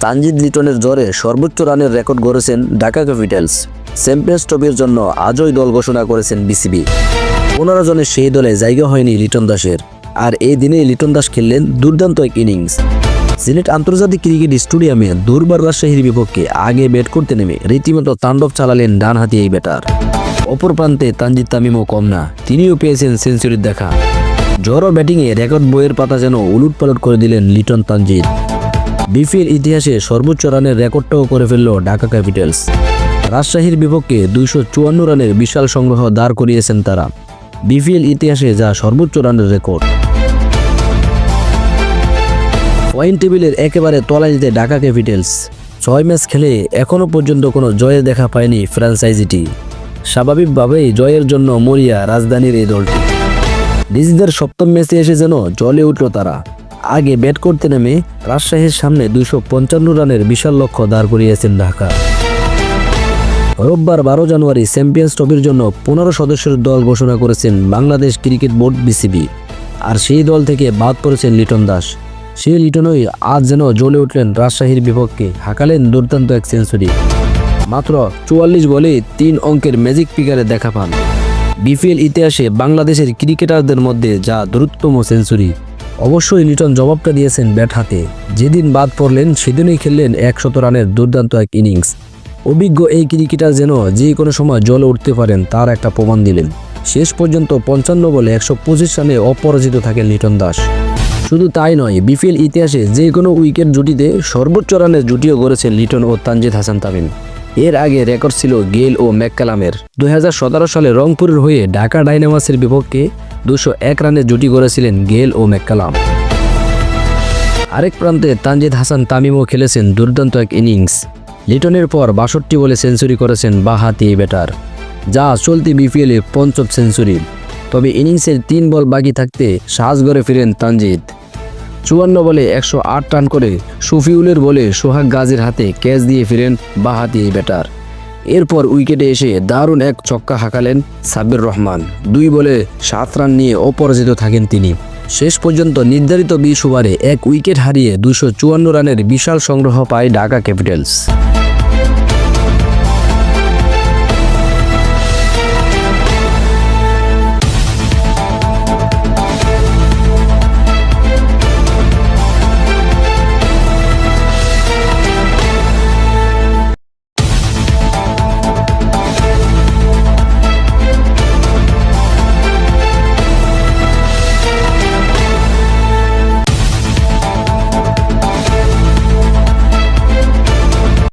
তানজিদ লিটনের জোরে সর্বোচ্চ রানের রেকর্ড গড়েছেন ঢাকা ক্যাপিটালস। চ্যাম্পিয়ন্স ট্রফির জন্য আজই দল ঘোষণা করেছেন বিসিবি। 15 জনের সেই দলে জায়গা হয়নি লিটন দাসের, আর এই দিনেই লিটন দাস খেললেন দুর্দান্ত এক ইনিংস। সিলেট আন্তর্জাতিক ক্রিকেট স্টেডিয়ামে দুর্বার রাজশাহীর বিপক্ষে আগে ব্যাট করতে নেমে রীতিমতো তাণ্ডব চালালেন ডানহাতি এই ব্যাটার। অপর প্রান্তে তানজিদ তামিমও কম না, তিনিও পেয়েছেন সেঞ্চুরির দেখা। জড়ো ব্যাটিংয়ে রেকর্ড বইয়ের পাতা যেন উলটপালট করে দিলেন লিটন তানজিদ। বিপিএল ইতিহাসে সর্বোচ্চ রানের রেকর্ডটাও করে ফেলল ঢাকা ক্যাপিটালস। রাজশাহীর বিপক্ষে 254 রানের বিশাল সংগ্রহ দাঁড় করিয়েছেন তারা, বিপিএল ইতিহাসে যা সর্বোচ্চ রানের রেকর্ড। পয়েন্ট টেবিলের একেবারে তলানিতে ঢাকা ক্যাপিটালস। 6 ম্যাচ খেলে এখনও পর্যন্ত কোনো জয়ের দেখা পায়নি ফ্র্যাঞ্চাইজিটি। স্বাভাবিকভাবেই জয়ের জন্য মরিয়া রাজধানীর এই দলটি। নিজেদের সপ্তম ম্যাচে এসে যেন জ্বলে উঠল তারা। আগে ব্যাট করতে নেমে রাজশাহীর সামনে 255 রানের বিশাল লক্ষ্য দাঁড় করিয়েছেন ঢাকা। রোববার 12 জানুয়ারি চ্যাম্পিয়ন্স ট্রফির জন্য 15 সদস্যের দল ঘোষণা করেছেন বাংলাদেশ ক্রিকেট বোর্ড বিসিবি। আর সেই দল থেকে বাদ পড়েছেন লিটন দাস। সেই লিটনই আজ যেন জ্বলে উঠলেন রাজশাহীর বিপক্ষে, হাঁকালেন দুর্দান্ত এক সেঞ্চুরি। মাত্র 44 বলে 3 অঙ্কের ম্যাজিক ফিগারে দেখা পান। বিপিএল ইতিহাসে বাংলাদেশের ক্রিকেটারদের মধ্যে যা দ্রুততম সেঞ্চুরি। অবশ্যই লিটন জবাবটা দিয়েছেন ব্যাট হাতে। যেদিন বাদ পড়লেন সেদিনই খেললেন 100 রানের দুর্দান্ত এক ইনিংস। অভিজ্ঞ এই ক্রিকেটার যেন যে কোনো সময় জ্বলে উঠতে পারেন তার একটা প্রমাণ দিলেন। শেষ পর্যন্ত 55 বলে 125 রানে অপরাজিত থাকেন লিটন দাস। শুধু তাই নয়, বিপিএল ইতিহাসে যে কোনো উইকেট জুটিতে সর্বোচ্চ রানের জুটিও গড়েছেন লিটন ও তানজিদ হাসান তামিম। এর আগে রেকর্ড ছিল গেইল ও ম্যাককালামের। 2017 সালে রংপুরের হয়ে ঢাকা ডায়নামাসের বিপক্ষে 201 রানের জুটি গড়েছিলেন গেইল ও ম্যাককালাম। আরেক প্রান্তে তানজিদ হাসান তামিমও খেলেছেন দুর্দান্ত এক ইনিংস। লিটনের পর 62 বলে সেঞ্চুরি করেছেন বাঁহাতি এই ব্যাটার, যা চলতি বিপিএলে 5ম সেঞ্চুরি। তবে ইনিংসের 3 বল বাকি থাকতে সাজঘরে ফিরেন তানজিদ। 54 বলে 108 রান করে শফিউলের বলে সোহাগ গাজীর হাতে ক্যাচ দিয়ে ফিরেন বাঁহাতি এই ব্যাটার। এরপর উইকেটে এসে দারুণ এক ছক্কা হাঁকালেন সাব্বির রহমান। 2 বলে 7 রান নিয়ে অপরাজিত থাকেন তিনি। শেষ পর্যন্ত নির্ধারিত 20 ওভারে 1 উইকেট হারিয়ে 254 রানের বিশাল সংগ্রহ পায় ঢাকা ক্যাপিটালস।